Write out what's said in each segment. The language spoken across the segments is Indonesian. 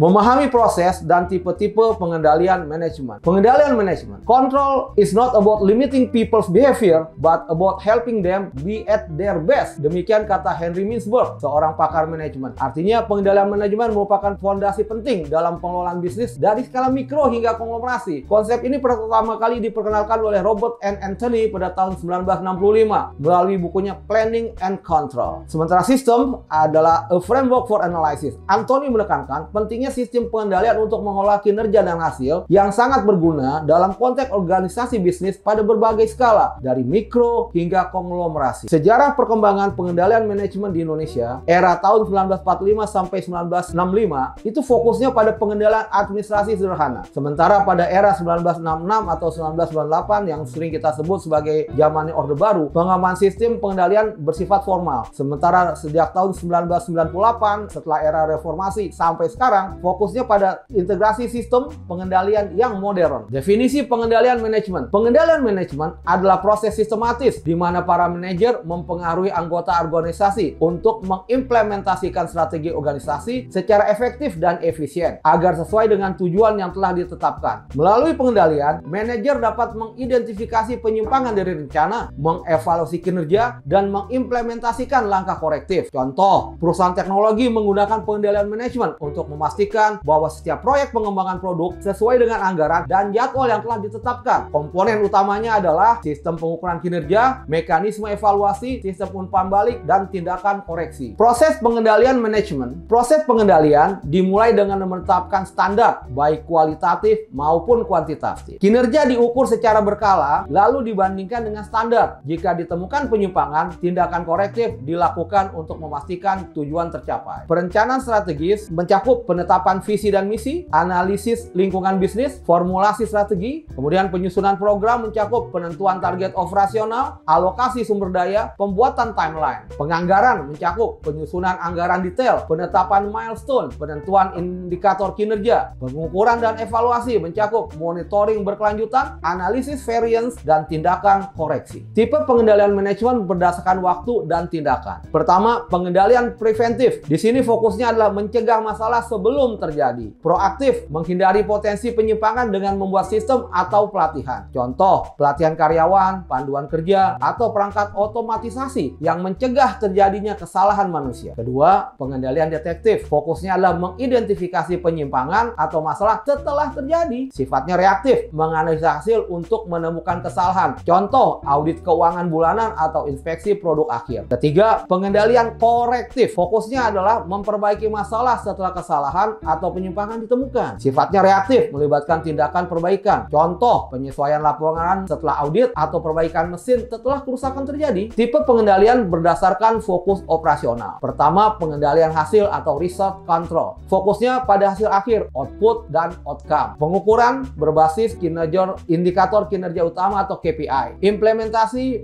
Memahami proses dan tipe-tipe pengendalian manajemen. Pengendalian manajemen. Control is not about limiting people's behavior, but about helping them be at their best. Demikian kata Henry Mintzberg, seorang pakar manajemen. Artinya, pengendalian manajemen merupakan fondasi penting dalam pengelolaan bisnis dari skala mikro hingga konglomerasi. Konsep ini pertama kali diperkenalkan oleh Robert N. Anthony pada tahun 1965 melalui bukunya Planning and Control. Sementara sistem adalah a framework for analysis. Anthony menekankan pentingnya sistem pengendalian untuk mengolah kinerja dan hasil yang sangat berguna dalam konteks organisasi bisnis pada berbagai skala, dari mikro hingga konglomerasi. Sejarah perkembangan pengendalian manajemen di Indonesia, era tahun 1945 sampai 1965, itu fokusnya pada pengendalian administrasi sederhana. Sementara pada era 1966 atau 1998 yang sering kita sebut sebagai zamannya Orde Baru, pengembangan sistem pengendalian bersifat formal. Sementara sejak tahun 1998, setelah era reformasi sampai sekarang, fokusnya pada integrasi sistem pengendalian yang modern. Definisi pengendalian manajemen. Pengendalian manajemen adalah proses sistematis di mana para manajer mempengaruhi anggota organisasi untuk mengimplementasikan strategi organisasi secara efektif dan efisien agar sesuai dengan tujuan yang telah ditetapkan. Melalui pengendalian, manajer dapat mengidentifikasi penyimpangan dari rencana, mengevaluasi kinerja, dan mengimplementasikan langkah korektif. Contoh, perusahaan teknologi menggunakan pengendalian manajemen untuk memastikan bahwa setiap proyek pengembangan produk sesuai dengan anggaran dan jadwal yang telah ditetapkan. Komponen utamanya adalah sistem pengukuran kinerja, mekanisme evaluasi, sistem umpan balik, dan tindakan koreksi. Proses pengendalian manajemen. Proses pengendalian dimulai dengan menetapkan standar, baik kualitatif maupun kuantitatif. Kinerja diukur secara berkala, lalu dibandingkan dengan standar. Jika ditemukan penyimpangan, tindakan korektif dilakukan untuk memastikan tujuan tercapai. Perencanaan strategis mencakup penetapan visi dan misi, analisis lingkungan bisnis, formulasi strategi, kemudian penyusunan program mencakup penentuan target operasional, alokasi sumber daya, pembuatan timeline. Penganggaran mencakup penyusunan anggaran detail, penetapan milestone, penentuan indikator kinerja, pengukuran dan evaluasi mencakup monitoring berkelanjutan, analisis variance, dan tindakan koreksi. Tipe pengendalian manajemen berdasarkan waktu dan tindakan. Pertama, pengendalian preventif. Di sini fokusnya adalah mencegah masalah sebelum terjadi. Proaktif, menghindari potensi penyimpangan dengan membuat sistem atau pelatihan. Contoh, pelatihan karyawan, panduan kerja, atau perangkat otomatisasi yang mencegah terjadinya kesalahan manusia. Kedua, pengendalian detektif. Fokusnya adalah mengidentifikasi penyimpangan atau masalah setelah terjadi. Sifatnya reaktif, menganalisa hasil untuk menemukan kesalahan. Contoh, audit keuangan bulanan atau inspeksi produk akhir. Ketiga, pengendalian korektif. Fokusnya adalah memperbaiki masalah setelah kesalahan atau penyimpangan ditemukan. Sifatnya reaktif, melibatkan tindakan perbaikan. Contoh, penyesuaian laporan setelah audit atau perbaikan mesin setelah kerusakan terjadi. Tipe pengendalian berdasarkan fokus operasional. Pertama, pengendalian hasil atau result control. Fokusnya pada hasil akhir, output dan outcome. Pengukuran berbasis kinerja, indikator kinerja utama atau KPI. Implementasi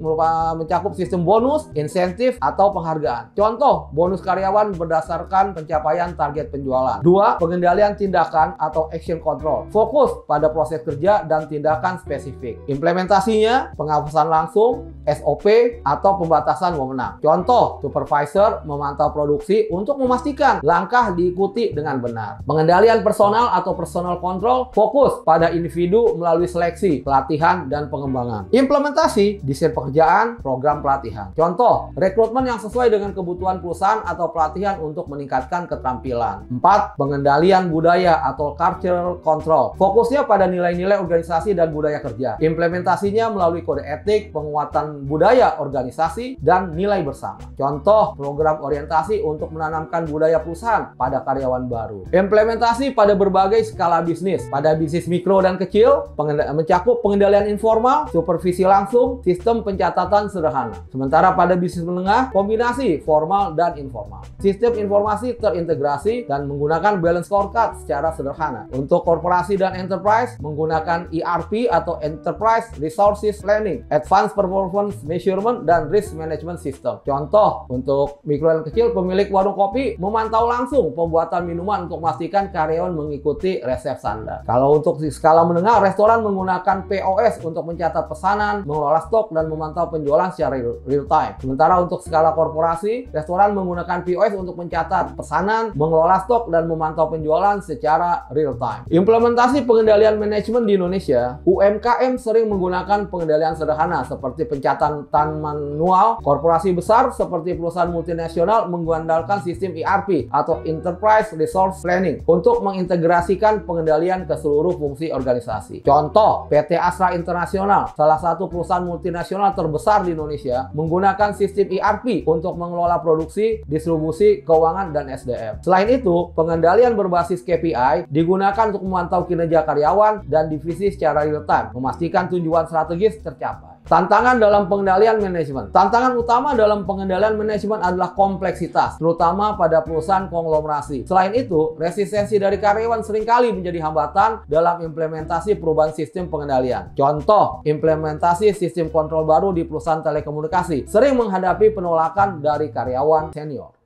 mencakup sistem bonus, insentif, atau penghargaan. Contoh, bonus karyawan berdasarkan pencapaian target penjualan. Dua, pengendalian tindakan atau action control. Fokus pada proses kerja dan tindakan spesifik. Implementasinya, pengawasan langsung, SOP, atau pembatasan wewenang. Contoh, supervisor memantau produksi untuk memastikan langkah diikuti dengan benar. Pengendalian personal atau personal control fokus pada individu melalui seleksi, pelatihan, dan pengembangan. Implementasi, desain pekerjaan, program pelatihan. Contoh, rekrutmen yang sesuai dengan kebutuhan perusahaan atau pelatihan untuk meningkatkan keterampilan. 4. Pengendalian budaya atau cultural control. Fokusnya pada nilai-nilai organisasi dan budaya kerja. Implementasinya melalui kode etik, penguatan budaya organisasi, dan nilai bersama. Contoh, program orientasi untuk menanamkan budaya perusahaan pada karyawan baru. Implementasi pada berbagai skala bisnis. Pada bisnis mikro dan kecil, mencakup pengendalian informal, supervisi langsung, sistem pencatatan sederhana. Sementara pada bisnis menengah, kombinasi formal dan informal. Sistem informasi terintegrasi dan menggunakan balance scorecard secara sederhana. Untuk korporasi dan enterprise, menggunakan ERP atau Enterprise Resources Planning, Advanced Performance Measurement, dan Risk Management System. Contoh, untuk mikro dan kecil, pemilik warung kopi memantau langsung pembuatan minuman untuk memastikan karyawan mengikuti resep standar. Kalau untuk skala menengah, restoran menggunakan POS untuk mencatat pesanan, mengelola stok, dan memantau penjualan secara real time. Sementara untuk skala korporasi, restoran menggunakan POS untuk mencatat pesanan, mengelola stok, dan memantau memantau penjualan secara real time. Implementasi pengendalian manajemen di Indonesia, UMKM sering menggunakan pengendalian sederhana seperti pencatatan manual. Korporasi besar seperti perusahaan multinasional mengandalkan sistem ERP atau Enterprise Resource Planning untuk mengintegrasikan pengendalian ke seluruh fungsi organisasi. Contoh, PT Astra Internasional, salah satu perusahaan multinasional terbesar di Indonesia, menggunakan sistem ERP untuk mengelola produksi, distribusi, keuangan, dan SDM. Selain itu, pengendalian berbasis KPI digunakan untuk memantau kinerja karyawan dan divisi secara real time, memastikan tujuan strategis tercapai. Tantangan dalam pengendalian manajemen. Tantangan utama dalam pengendalian manajemen adalah kompleksitas, terutama pada perusahaan konglomerasi. Selain itu, resistensi dari karyawan seringkali menjadi hambatan dalam implementasi perubahan sistem pengendalian. Contoh, implementasi sistem kontrol baru di perusahaan telekomunikasi sering menghadapi penolakan dari karyawan senior.